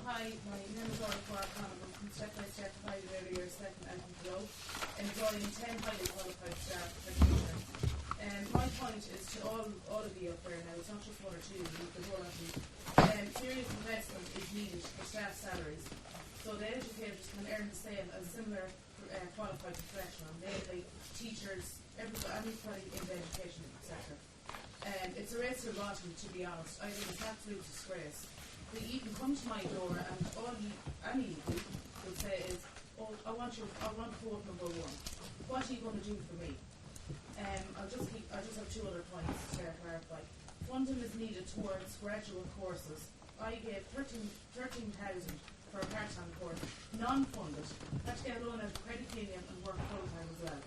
Hi, my name is Laura Clark. I'm from Step by Step, 5 earlier, second and below, employing 10 highly qualified staff practitioners. My point is to all of you up there now, it's not just one or two, the whole of you. Serious investment is needed for staff salaries. So the educators can earn the same as similar qualified professional, namely teachers, everybody in the education sector. It's a race to the bottom, to be honest. I think it's an absolute disgrace. You can come to my door and any of you will say is, oh, I want quote number one. What are you going to do for me? I just have two other points to clarify. Funding is needed towards graduate courses. I gave 13,000 for a part-time course, non-funded. I had to get a loan at a credit union and work full-time as well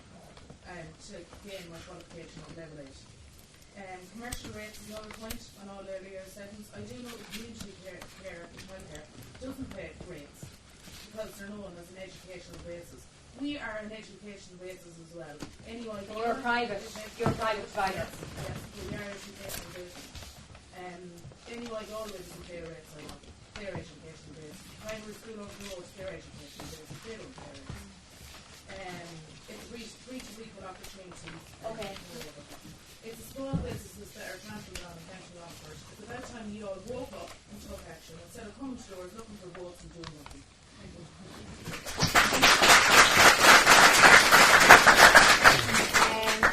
to gain my qualification on level 8. Commercial rates is another point on all earlier settings. I do know that community care and childcare doesn't pay rates because they're known as an educational basis. We are an educational basis as well. Anyway, you're private. You're private provider. Yes, we are educational basis. Anyway, always doesn't pay rates. I want their educational basis. Primary school over the road, their educational basis. They don't pay rates. It's free to equal opportunity. Okay. It's the small businesses that are trampled on and thankfully offered. It's about time you all woke up and took action instead of coming to doors looking for votes and doing nothing.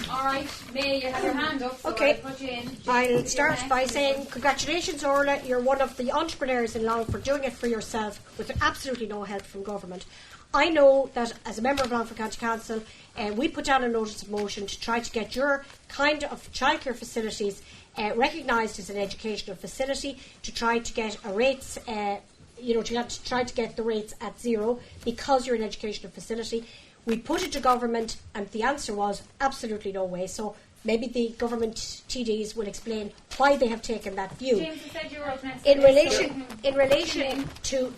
Alright, May, you have your hand up, so okay. I'll put you in. I'll start by saying congratulations, Orla. You're one of the entrepreneurs in Longford doing it for yourself with absolutely no help from government. I know that as a member of Longford County Council, we put down a notice of motion to try to get your kind of childcare facilities recognised as an educational facility, to try to get a rates, to try to get the rates at zero because you're an educational facility. We put it to government, and the answer was absolutely no way. So maybe the government TDs will explain why they have taken that view. James, you said you were up next. In relation to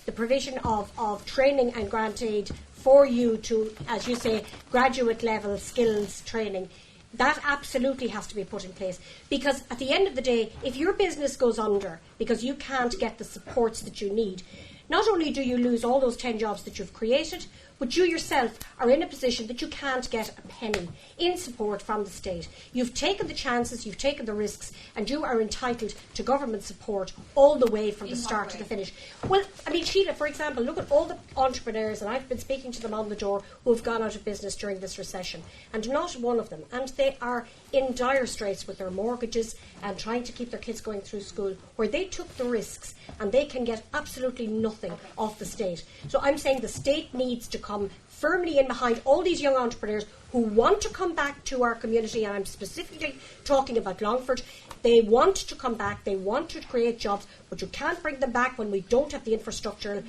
the provision of training and grant aid for you to, as you say, graduate level skills training, that absolutely has to be put in place. Because at the end of the day, if your business goes under because you can't get the supports that you need, not only do you lose all those 10 jobs that you've created, but you yourself are in a position that you can't get a penny in support from the state. You've taken the chances, you've taken the risks, and you are entitled to government support all the way from the start to the finish. Well, I mean, Sheila, for example, look at all the entrepreneurs, and I've been speaking to them on the door, who have gone out of business during this recession, and not one of them. And they are in dire straits with their mortgages and trying to keep their kids going through school, where they took the risks and they can get absolutely nothing off the state. So I'm saying the state needs to come firmly in behind all these young entrepreneurs who want to come back to our community, and I'm specifically talking about Longford. They want to come back, they want to create jobs, but you can't bring them back when we don't have the infrastructure,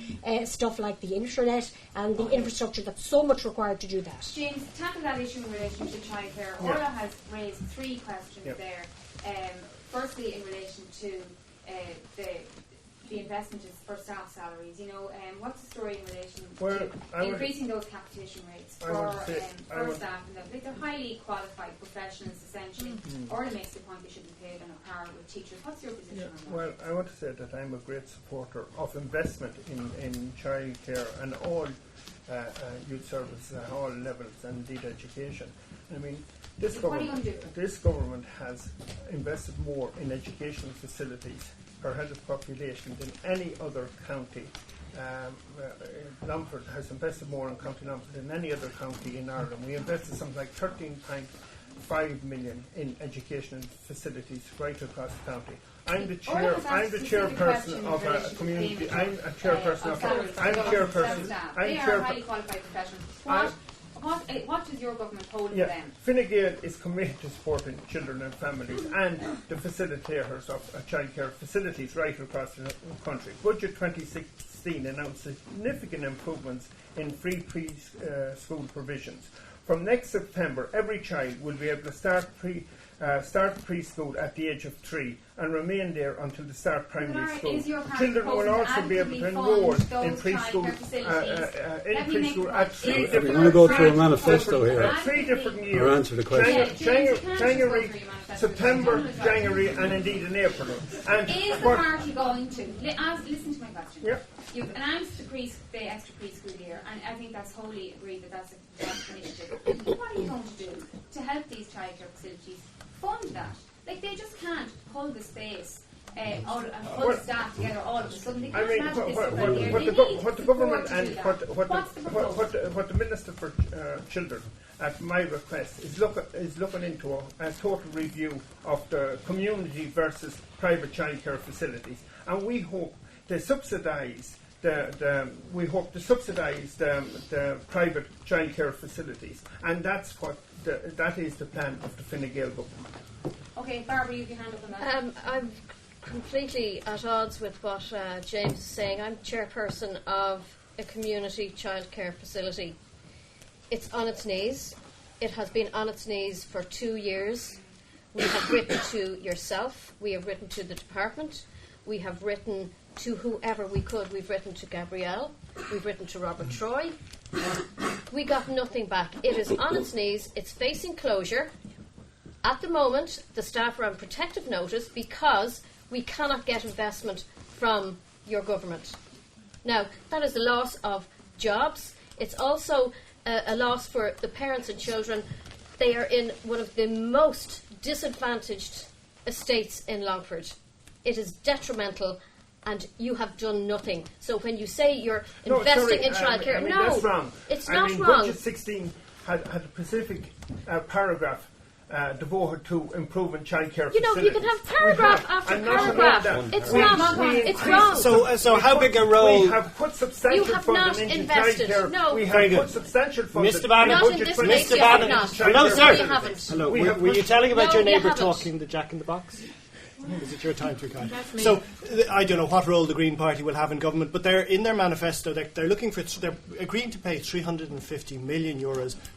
stuff like the internet and the infrastructure that's so much required to do that. James, tackle that issue in relation to childcare. Yeah. Orla has raised 3 questions there. Firstly, in relation to the investment is for staff salaries. What's the story in relation to increasing those capitation rates for staff? And they're highly qualified professionals, essentially. Orla makes the point they should be paid on a par with teachers. What's your position on that? Well, I want to say that I'm a great supporter of investment in childcare and all youth services at all levels, and indeed education. I mean, this government has invested more in educational facilities per head of population than any other county. Longford has invested more in County Longford than any other county in Ireland. We invested something like 13.5 million in educational facilities right across the county. I'm the chairperson of a community. I'm a chairperson of. I'm chairperson. They are highly qualified professionals. What does your government hold for them? Fine Gael is committed to supporting children and families and the facilitators of childcare facilities right across the country. Budget 2016 announced significant improvements in free preschool provisions. From next September, every child will be able to start start preschool at the age of 3 and remain there until they start primary school. Children will also be able to enroll in preschool at 3 different years. We're going to go through a manifesto here. At 3 different years. Or answer the question. January, September, January, and indeed in April. And is the party going to listen to my question? Yep. You've announced the extra preschool year, and I think that's wholly agreed that's an initiative. What are you going to do to help these childcare facilities fund that? Like, they just can't pull the space and pull the staff together all of a sudden. They can't have this stuff out here. What the government and what the Minister for Children, at my request, is looking into a total review of the community versus private childcare facilities, and we hope they subsidise the private childcare facilities, and that is the plan of the Fine Gael government. Okay, Barbara, you can hand up on that. I'm completely at odds with what James is saying. I'm chairperson of a community childcare facility. It's on its knees. It has been on its knees for 2 years. We have written to yourself. We have written to the department. We have written to whoever we could. We've written to Gabrielle. We've written to Robert Troy. We got nothing back. It is on its knees. It's facing closure. At the moment, the staff are on protective notice because we cannot get investment from your government. Now, that is a loss of jobs. It's also a loss for the parents and children. They are in one of the most disadvantaged estates in Longford. It is detrimental, and you have done nothing. So when you say you're investing in childcare, that's wrong. It's not wrong. Budget 16 had a specific paragraph devoted to improving childcare facilities. You can have paragraph after paragraph. It's wrong. So how big a role? We have put substantial funding into childcare. No. We have put substantial funding. Mr. Bannon. Not in this case, you have not. Hello, sir. You haven't. Hello. Were you telling about your neighbour haven't. talking the Jack in the Box? Is it your time to kind? So I don't know what role the Green Party will have in government, but they're in their manifesto. They're looking for. They're agreeing to pay €350 million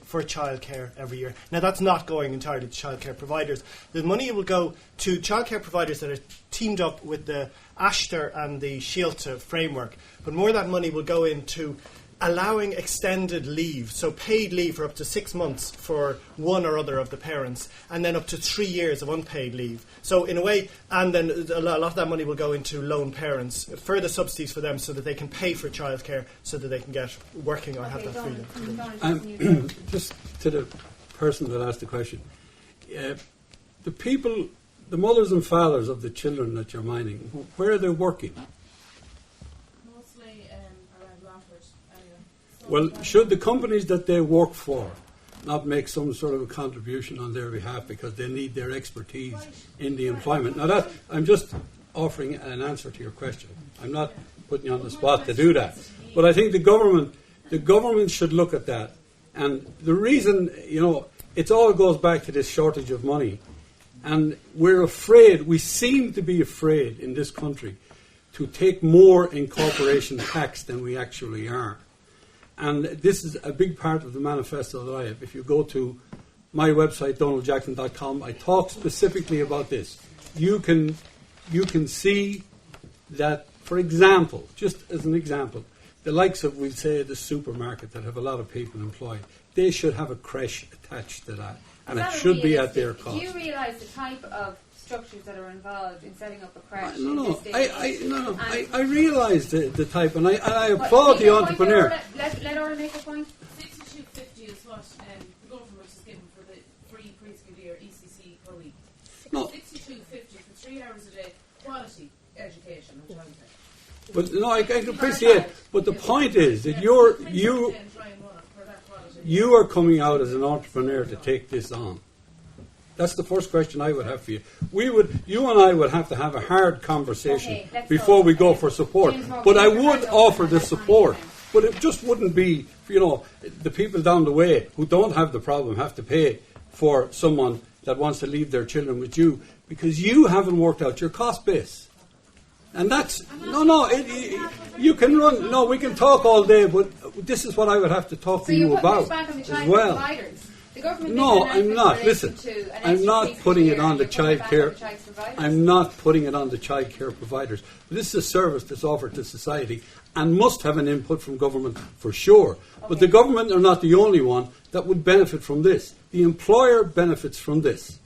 for childcare every year. Now that's not going entirely to childcare providers. The money will go to childcare providers that are teamed up with the Ashter and the Sheila framework. But more of that money will go into allowing extended leave, so paid leave for up to 6 months for one or other of the parents, and then up to 3 years of unpaid leave. So in a way, and then a lot of that money will go into lone parents, further subsidies for them so that they can pay for childcare so that they can get working or have that freedom. Just to the person that asked the question, the people, the mothers and fathers of the children that you're mining, where are they working? Well, should the companies that they work for not make some sort of a contribution on their behalf because they need their expertise in the employment? Now, that I'm just offering an answer to your question. I'm not putting you on the spot to do that. But I think the government should look at that. And the reason, it all goes back to this shortage of money. And we're afraid, we seem to be afraid in this country to take more in corporation tax than we actually are. And this is a big part of the manifesto that I have. If you go to my website, donaldjackson.com, I talk specifically about this. You can see that, for example, just as an example, the likes of, we'll say, the supermarket that have a lot of people employed, they should have a creche attached to that. And it should be at their cost. Do you realise the type of structures that are involved in setting up a creche? I realise the type, and I applaud the entrepreneur. Let her make a point. 62.50 is what the government is given for the free preschool year ECC per week. No. 62.50 for 3 hours a day, quality education. But no, I can appreciate it. But the point is that you are coming out as an entrepreneur to take this on. That's the first question I would have for you. You and I would have to have a hard conversation before we go for support. But I would offer the support. But it just wouldn't be, the people down the way who don't have the problem have to pay for someone that wants to leave their children with you because you haven't worked out your cost base. And that's, you can run, we can talk all day, but this is what I would have to talk to you about as well. The government No, I'm not. Listen, I'm not putting it on the childcare. I'm not putting it on the childcare providers. This is a service that's offered to society and must have an input from government for sure. Okay. But the government are not the only one that would benefit from this. The employer benefits from this.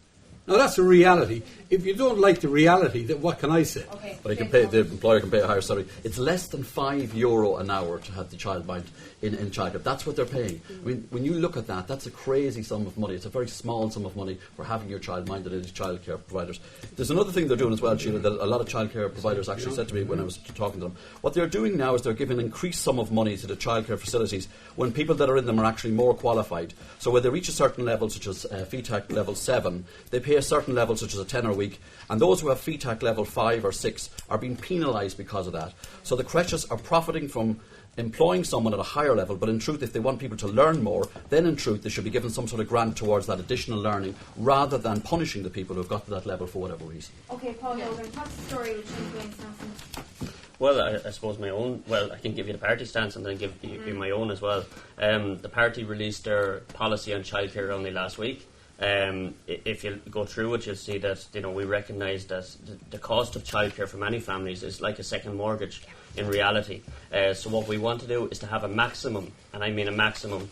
Now that's a reality. If you don't like the reality, then what can I say? Okay. But the employer can pay a higher salary. It's less than €5 an hour to have the childmind in childcare. That's what they're paying. I mean, when you look at that, that's a crazy sum of money. It's a very small sum of money for having your child minded in childcare providers. There's another thing they're doing as well, Sheila, that a lot of childcare providers actually said to me when I was talking to them. What they're doing now is they're giving an increased sum of money to the childcare facilities when people that are in them are actually more qualified. So when they reach a certain level, such as FETAC level 7, they pay a certain level, such as a tenner a week, and those who have FETAC level 5 or 6 are being penalised because of that. So the creches are profiting from employing someone at a higher level, but in truth, if they want people to learn more, then in truth they should be given some sort of grant towards that additional learning, rather than punishing the people who have got to that level for whatever reason. Okay, Paul Hogan, what's the story with Change? Well, I suppose my own. Well, I can give you the party stance and then give you my own as well. The party released their policy on childcare only last week. If you go through it, you'll see that we recognise that the cost of childcare for many families is like a second mortgage in reality. So what we want to do is to have a maximum, and I mean a maximum,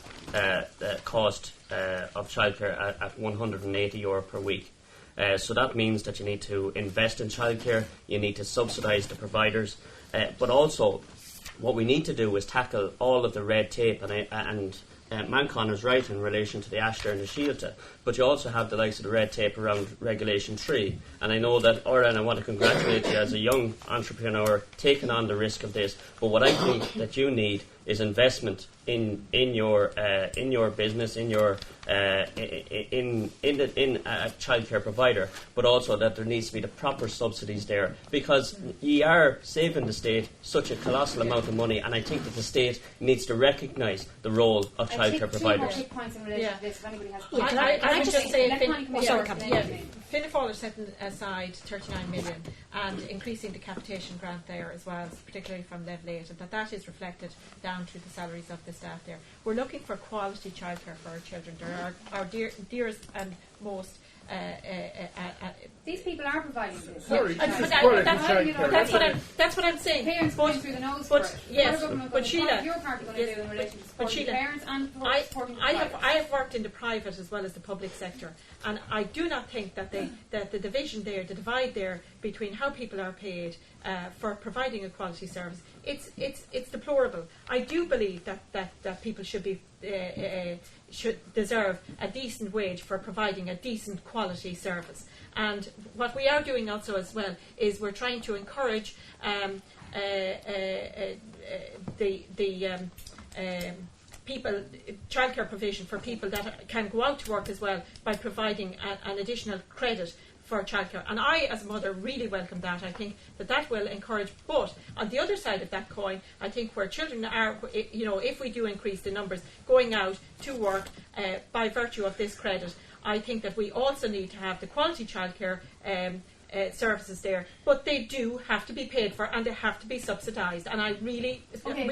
cost of childcare at €180 per week. So that means that you need to invest in childcare, you need to subsidise the providers, but also what we need to do is tackle all of the red tape, and Mancon is right in relation to the Asher and the Sheila, but you also have the likes of the red tape around Regulation 3. And I know that, Orla, I want to congratulate you as a young entrepreneur taking on the risk of this. But what I think that you need is investment in your business, in a childcare provider, but also that there needs to be the proper subsidies there, because you are saving the state such a colossal amount of money, and I think that the state needs to recognise the role of childcare providers. Two more points in relation to this, if anybody has I would just say Fianna Fáil are setting aside 39 million and increasing the capitation grant there as well, particularly from level 8, and that is reflected down through the salaries of the staff there. We're looking for quality childcare for our children. They're our dearest and most. These people are providing this. That's what I'm saying. Parents going through the nose for it. Yes, but Sheila, what your party going to do in relation to supporting parents and supporting the I have worked in the private as well as the public sector, and I do not think that the division there, the divide there between how people are paid for providing a quality service, it's deplorable. I do believe that people should deserve a decent wage for providing a decent quality service. And what we are doing also as well is we're trying to encourage people, childcare provision for people that can go out to work as well, by providing an additional credit for childcare. And I, as a mother, really welcome that. I think that will encourage. But on the other side of that coin, I think where children are, if we do increase the numbers going out to work by virtue of this credit, I think that we also need to have the quality childcare services there, but they do have to be paid for and they have to be subsidised. And we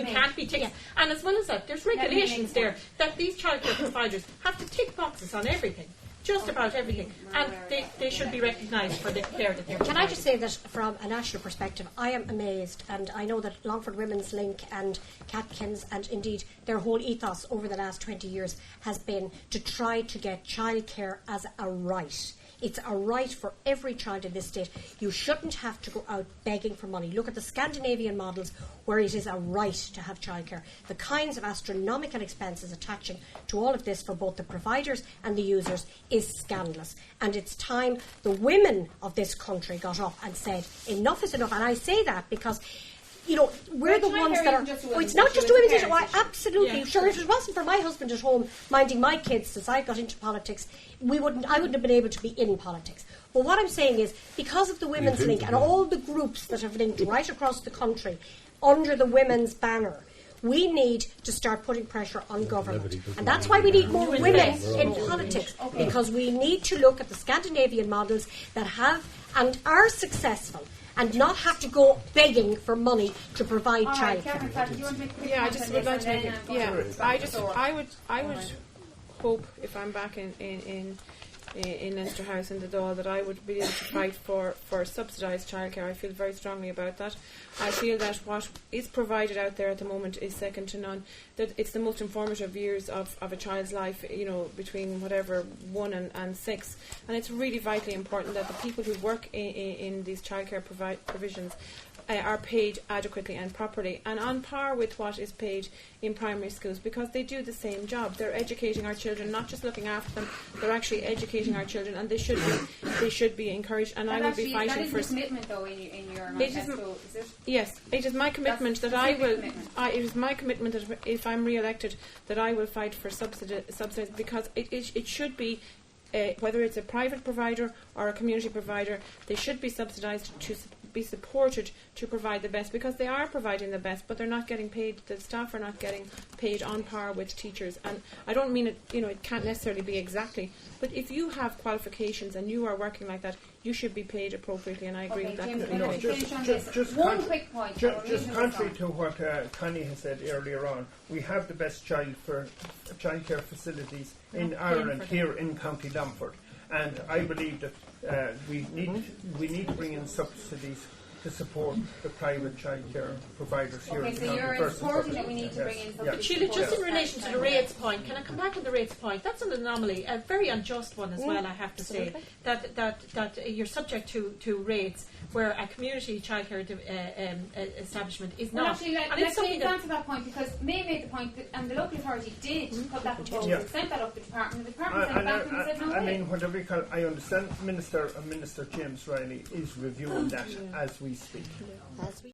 can't be ticking. And as well as that, there's regulations there that these childcare providers have to tick boxes on everything. Just about everything, and they should be recognised for the care that they're providing. Can I just say that from a national perspective, I am amazed, and I know that Longford Women's Link and Catkins and indeed their whole ethos over the last 20 years has been to try to get childcare as a right. It's a right for every child in this state. You shouldn't have to go out begging for money. Look at the Scandinavian models where it is a right to have childcare. The kinds of astronomical expenses attaching to all of this for both the providers and the users is scandalous. And it's time the women of this country got up and said, enough is enough. And I say that because we're the ones that are. It's not just women's issue. Absolutely, sure. If it wasn't for my husband at home minding my kids since I got into politics, I wouldn't have been able to be in politics. But what I'm saying is, because of the Women's Link and all the groups that have linked right across the country under the women's banner, we need to start putting pressure on government. And that's why we need more women in politics, because we need to look at the Scandinavian models that have and are successful, and not have to go begging for money to provide childcare. I just would like to make it. I would hope if I'm back in Leinster House in the Dáil that I would be able to fight for subsidised childcare. I feel very strongly about that. I feel that what is provided out there at the moment is second to none. That it's the most informative years of a child's life, between whatever 1 and 6, and it's really vitally important that the people who work in these childcare provisions are paid adequately and properly and on par with what is paid in primary schools, because they do the same job. They're educating our children, not just looking after them, they're actually educating our children, and they should be encouraged, and I will be fighting for... That is the commitment though in your manifesto, is it? Yes, it is my commitment that I will... it is my commitment that if I'm re-elected that I will fight for subsidies, because it should be whether it's a private provider or a community provider, they should be subsidised to be supported to provide the best, because they are providing the best, but they're not getting paid. The staff are not getting paid on par with teachers, and I don't mean it. It can't necessarily be exactly, but if you have qualifications and you are working like that, you should be paid appropriately, and I agree with that completely. Just one quick point. Just contrary to what Connie has said earlier on, we have the best childcare facilities in Ireland here in County Longford, and I believe that we need to bring in subsidies to support the private childcare providers here. Okay, so you're supporting that we need to bring in subsidies. Sheila, just in relation to the rates point, can I come back on the rates point? That's an anomaly, a very unjust one as well, I have to say, that you're subject to rates where a community childcare establishment is not. Actually, let's answer that point, because May made the point that, and the local authority did put that proposal, sent that up to the department. The department sent it back and said no way. I mean, whatever you call it, I understand Minister James Reilly is reviewing that as we speak.